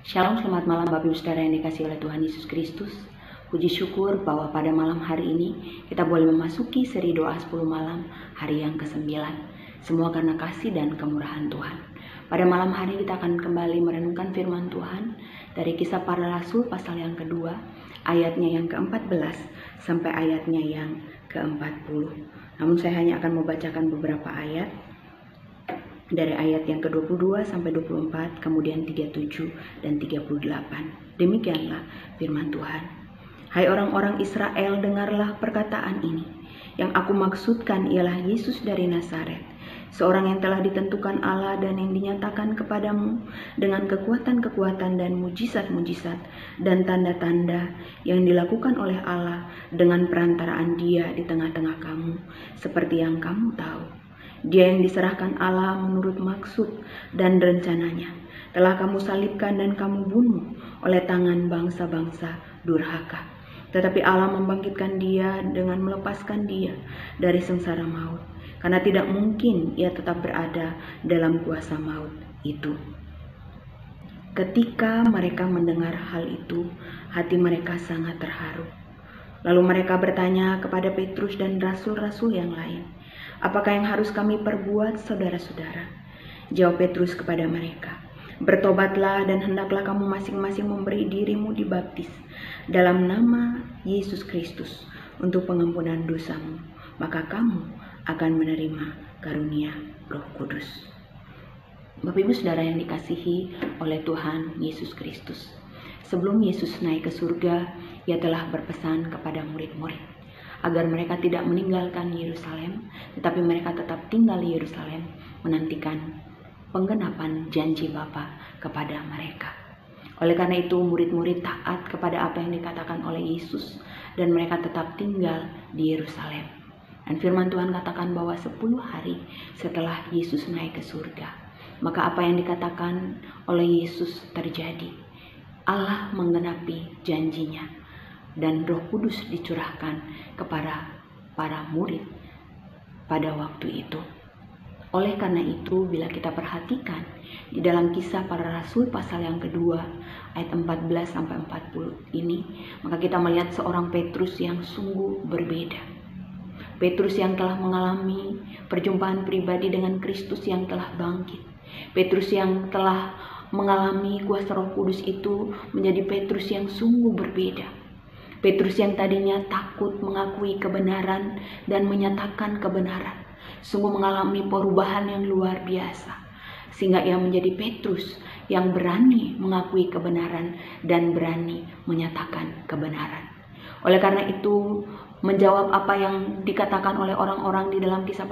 Shalom, selamat malam Bapak Ibu Saudara yang dikasihi oleh Tuhan Yesus Kristus. Puji syukur bahwa pada malam hari ini kita boleh memasuki seri doa 10 malam hari yang ke-9. Semua karena kasih dan kemurahan Tuhan. Pada malam hari ini kita akan kembali merenungkan firman Tuhan dari Kisah Para Rasul pasal yang kedua, ayatnya yang ke-14 sampai ayatnya yang ke-40. Namun saya hanya akan membacakan beberapa ayat dari ayat yang ke-22 sampai 24, kemudian 37 dan 38. Demikianlah firman Tuhan. Hai orang-orang Israel, dengarlah perkataan ini. Yang aku maksudkan ialah Yesus dari Nazaret, seorang yang telah ditentukan Allah dan yang dinyatakan kepadamu dengan kekuatan-kekuatan dan mujizat-mujizat dan tanda-tanda yang dilakukan oleh Allah dengan perantaraan Dia di tengah-tengah kamu, seperti yang kamu tahu. Dia yang diserahkan Allah menurut maksud dan rencananya telah kamu salibkan dan kamu bunuh oleh tangan bangsa-bangsa durhaka. Tetapi Allah membangkitkan Dia dengan melepaskan Dia dari sengsara maut, karena tidak mungkin Ia tetap berada dalam kuasa maut itu. Ketika mereka mendengar hal itu, hati mereka sangat terharu. Lalu mereka bertanya kepada Petrus dan rasul-rasul yang lain, "Apakah yang harus kami perbuat, saudara-saudara?" Jawab Petrus kepada mereka, "Bertobatlah dan hendaklah kamu masing-masing memberi dirimu dibaptis dalam nama Yesus Kristus untuk pengampunan dosamu, maka kamu akan menerima karunia Roh Kudus." Bapak Ibu Saudara yang dikasihi oleh Tuhan Yesus Kristus, sebelum Yesus naik ke surga, Ia telah berpesan kepada murid-murid agar mereka tidak meninggalkan Yerusalem, tetapi mereka tetap tinggal di Yerusalem menantikan penggenapan janji Bapa kepada mereka. Oleh karena itu, murid-murid taat kepada apa yang dikatakan oleh Yesus dan mereka tetap tinggal di Yerusalem. Dan firman Tuhan katakan bahwa 10 hari setelah Yesus naik ke surga, maka apa yang dikatakan oleh Yesus terjadi. Allah menggenapi janjinya dan Roh Kudus dicurahkan kepada para murid pada waktu itu. Oleh karena itu, bila kita perhatikan di dalam Kisah Para Rasul pasal yang kedua ayat 14 sampai 40 ini, maka kita melihat seorang Petrus yang sungguh berbeda. Petrus yang telah mengalami perjumpaan pribadi dengan Kristus yang telah bangkit. Petrus yang telah mengalami kuasa Roh Kudus itu menjadi Petrus yang sungguh berbeda. Petrus yang tadinya takut mengakui kebenaran dan menyatakan kebenaran, sungguh mengalami perubahan yang luar biasa, sehingga ia menjadi Petrus yang berani mengakui kebenaran dan berani menyatakan kebenaran. Oleh karena itu, menjawab apa yang dikatakan oleh orang-orang di dalam Kisah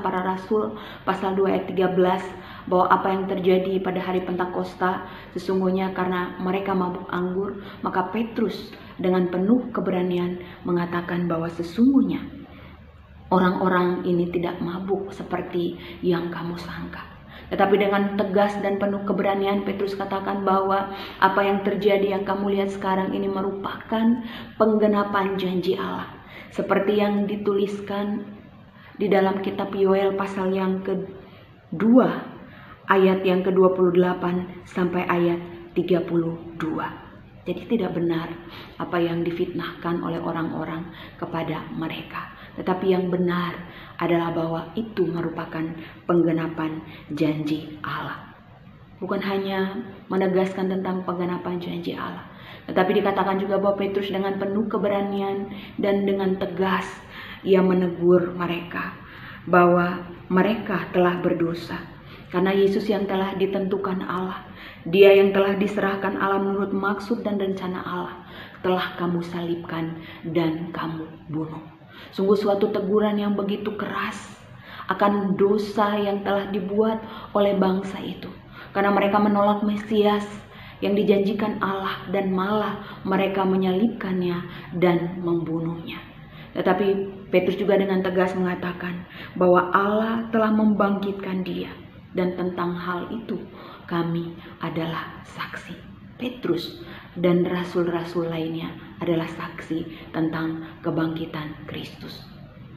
Para Rasul pasal 2 ayat 13, bahwa apa yang terjadi pada hari Pentakosta sesungguhnya karena mereka mabuk anggur, maka Petrus dengan penuh keberanian mengatakan bahwa sesungguhnya orang-orang ini tidak mabuk seperti yang kamu sangka. Tetapi dengan tegas dan penuh keberanian Petrus katakan bahwa apa yang terjadi yang kamu lihat sekarang ini merupakan penggenapan janji Allah, seperti yang dituliskan di dalam kitab Yoel pasal yang kedua ayat yang ke-28 sampai ayat 32. Jadi tidak benar apa yang difitnahkan oleh orang-orang kepada mereka, tetapi yang benar adalah bahwa itu merupakan penggenapan janji Allah. Bukan hanya menegaskan tentang penggenapan janji Allah, tetapi dikatakan juga bahwa Petrus dengan penuh keberanian dan dengan tegas ia menegur mereka bahwa mereka telah berdosa. Karena Yesus yang telah ditentukan Allah, Dia yang telah diserahkan Allah menurut maksud dan rencana Allah, telah kamu salibkan dan kamu bunuh. Sungguh suatu teguran yang begitu keras akan dosa yang telah dibuat oleh bangsa itu. Karena mereka menolak Mesias yang dijanjikan Allah dan malah mereka menyalibkannya dan membunuhnya. Tetapi Petrus juga dengan tegas mengatakan bahwa Allah telah membangkitkan Dia. Dan tentang hal itu kami adalah saksi. Petrus dan rasul-rasul lainnya adalah saksi tentang kebangkitan Kristus.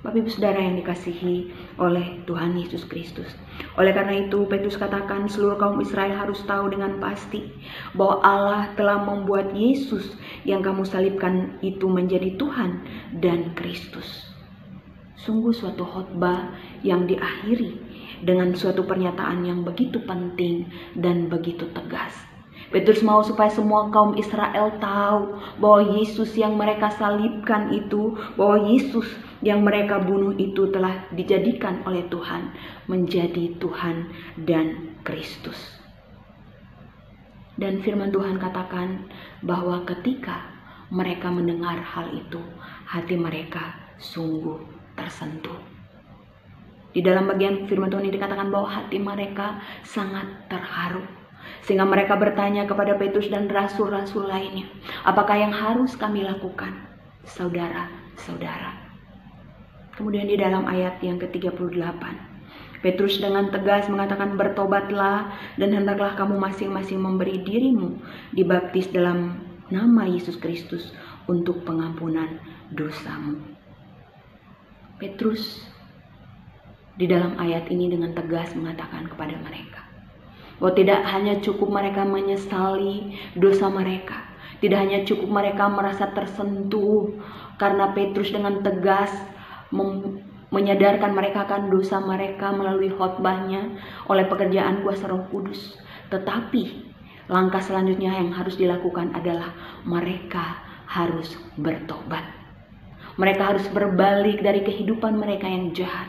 Bapak Ibu Saudara yang dikasihi oleh Tuhan Yesus Kristus. Oleh karena itu, Petrus katakan seluruh kaum Israel harus tahu dengan pasti bahwa Allah telah membuat Yesus yang kamu salibkan itu menjadi Tuhan dan Kristus. Sungguh suatu khotbah yang diakhiri dengan suatu pernyataan yang begitu penting dan begitu tegas. Petrus mau supaya semua kaum Israel tahu bahwa Yesus yang mereka salibkan itu, bahwa Yesus yang mereka bunuh itu telah dijadikan oleh Tuhan menjadi Tuhan dan Kristus. Dan firman Tuhan katakan bahwa ketika mereka mendengar hal itu, hati mereka sungguh tersentuh. Di dalam bagian firman Tuhan ini dikatakan bahwa hati mereka sangat terharu. Sehingga mereka bertanya kepada Petrus dan rasul-rasul lainnya, apakah yang harus kami lakukan, saudara-saudara? Kemudian di dalam ayat yang ke-38, Petrus dengan tegas mengatakan, bertobatlah dan hendaklah kamu masing-masing memberi dirimu dibaptis dalam nama Yesus Kristus untuk pengampunan dosamu. Petrus di dalam ayat ini dengan tegas mengatakan kepada mereka bahwa tidak hanya cukup mereka menyesali dosa mereka, tidak hanya cukup mereka merasa tersentuh karena Petrus dengan tegas menyadarkan mereka akan dosa mereka melalui khotbahnya oleh pekerjaan kuasa Roh Kudus, tetapi langkah selanjutnya yang harus dilakukan adalah mereka harus bertobat. Mereka harus berbalik dari kehidupan mereka yang jahat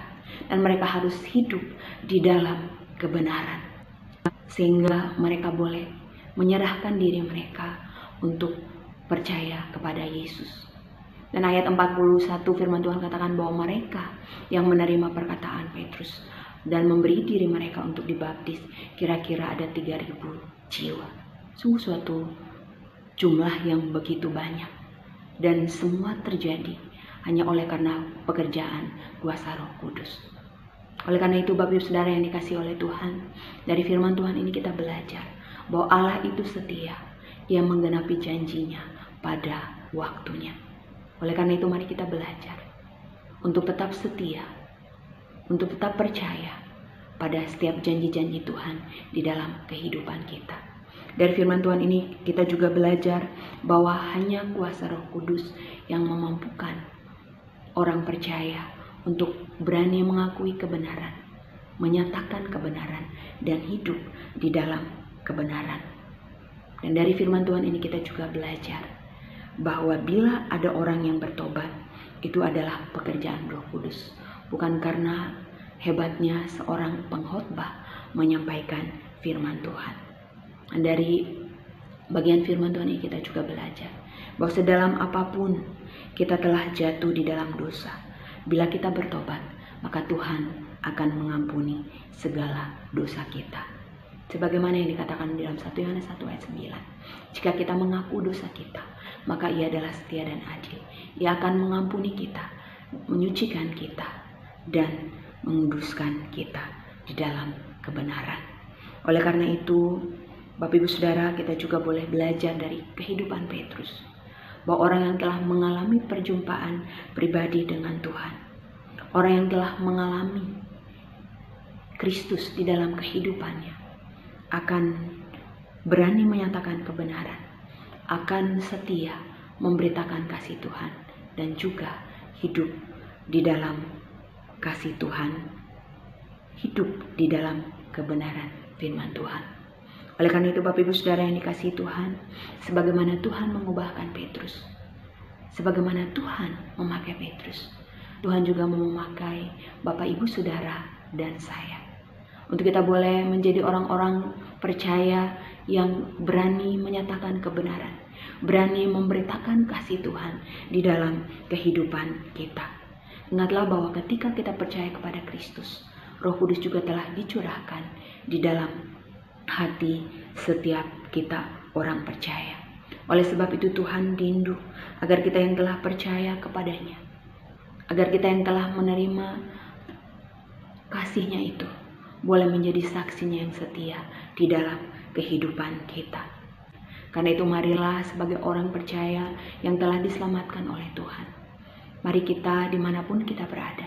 dan mereka harus hidup di dalam kebenaran. Sehingga mereka boleh menyerahkan diri mereka untuk percaya kepada Yesus. Dan ayat 41 firman Tuhan katakan bahwa mereka yang menerima perkataan Petrus dan memberi diri mereka untuk dibaptis kira-kira ada 3.000 jiwa. Sungguh suatu jumlah yang begitu banyak. Dan semua terjadi hanya oleh karena pekerjaan kuasa Roh Kudus. Oleh karena itu Bapak Ibu Saudara yang dikasihi oleh Tuhan, dari firman Tuhan ini kita belajar bahwa Allah itu setia, Ia menggenapi janjinya pada waktunya. Oleh karena itu mari kita belajar untuk tetap setia, untuk tetap percaya pada setiap janji-janji Tuhan di dalam kehidupan kita. Dari firman Tuhan ini kita juga belajar bahwa hanya kuasa Roh Kudus yang memampukan orang percaya untuk berani mengakui kebenaran, menyatakan kebenaran, dan hidup di dalam kebenaran. Dan dari firman Tuhan ini kita juga belajar bahwa bila ada orang yang bertobat, itu adalah pekerjaan Roh Kudus, bukan karena hebatnya seorang pengkhotbah menyampaikan firman Tuhan. Dan dari bagian firman Tuhan ini kita juga belajar bahwa sedalam apapun kita telah jatuh di dalam dosa, bila kita bertobat, maka Tuhan akan mengampuni segala dosa kita. Sebagaimana yang dikatakan dalam 1 Yohanes 1 ayat 9. Jika kita mengaku dosa kita, maka Ia adalah setia dan adil. Ia akan mengampuni kita, menyucikan kita, dan menguduskan kita di dalam kebenaran. Oleh karena itu, Bapak Ibu Saudara, kita juga boleh belajar dari kehidupan Petrus, bahwa orang yang telah mengalami perjumpaan pribadi dengan Tuhan, orang yang telah mengalami Kristus di dalam kehidupannya, akan berani menyatakan kebenaran, akan setia memberitakan kasih Tuhan, dan juga hidup di dalam kasih Tuhan, hidup di dalam kebenaran firman Tuhan. Oleh karena itu Bapak Ibu Saudara yang dikasihi Tuhan, sebagaimana Tuhan mengubahkan Petrus, sebagaimana Tuhan memakai Petrus, Tuhan juga mau memakai Bapak Ibu Saudara dan saya. Untuk kita boleh menjadi orang-orang percaya yang berani menyatakan kebenaran, berani memberitakan kasih Tuhan di dalam kehidupan kita. Ingatlah bahwa ketika kita percaya kepada Kristus, Roh Kudus juga telah dicurahkan di dalam hati setiap kita orang percaya. Oleh sebab itu Tuhan rindu agar kita yang telah percaya kepadanya, agar kita yang telah menerima kasih-Nya itu boleh menjadi saksinya yang setia di dalam kehidupan kita. Karena itu marilah sebagai orang percaya yang telah diselamatkan oleh Tuhan, Mari kita dimanapun kita berada,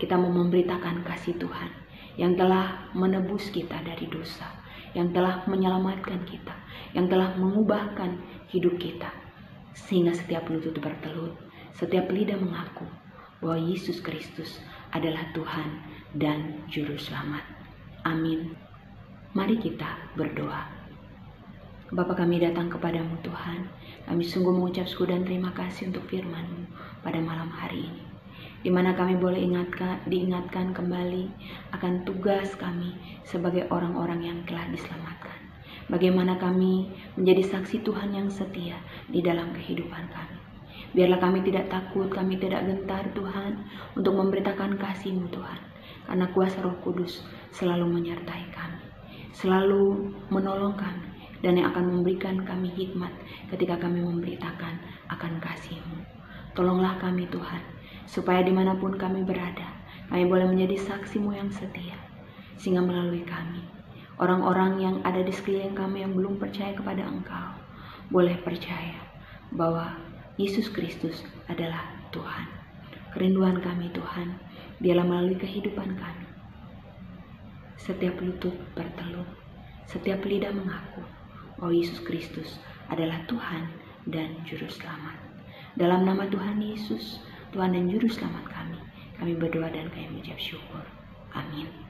kita mau memberitakan kasih Tuhan yang telah menebus kita dari dosa, yang telah menyelamatkan kita, yang telah mengubahkan hidup kita. Sehingga setiap lutut bertelut, setiap lidah mengaku bahwa Yesus Kristus adalah Tuhan dan Juru Selamat. Amin. Mari kita berdoa. Bapa, kami datang kepadamu Tuhan. Kami sungguh mengucap syukur dan terima kasih untuk firman-Mu pada malam hari ini, di mana kami boleh diingatkan kembali akan tugas kami sebagai orang-orang yang telah diselamatkan. Bagaimana kami menjadi saksi Tuhan yang setia di dalam kehidupan kami. Biarlah kami tidak takut, kami tidak gentar Tuhan untuk memberitakan kasih-Mu Tuhan, karena kuasa Roh Kudus selalu menyertai kami, selalu menolong kami, dan yang akan memberikan kami hikmat ketika kami memberitakan akan kasih-Mu. Tolonglah kami Tuhan, supaya dimanapun kami berada, kami boleh menjadi saksi-Mu yang setia, sehingga melalui kami, orang-orang yang ada di sekeliling kami yang belum percaya kepada Engkau, boleh percaya bahwa Yesus Kristus adalah Tuhan. Kerinduan kami Tuhan, biarlah melalui kehidupan kami, setiap lutut bertelut, setiap lidah mengaku bahwa Yesus Kristus adalah Tuhan dan Juru Selamat. Dalam nama Tuhan Yesus, Tuhan dan Juru Selamat kami berdoa dan kami mengucap syukur. Amin.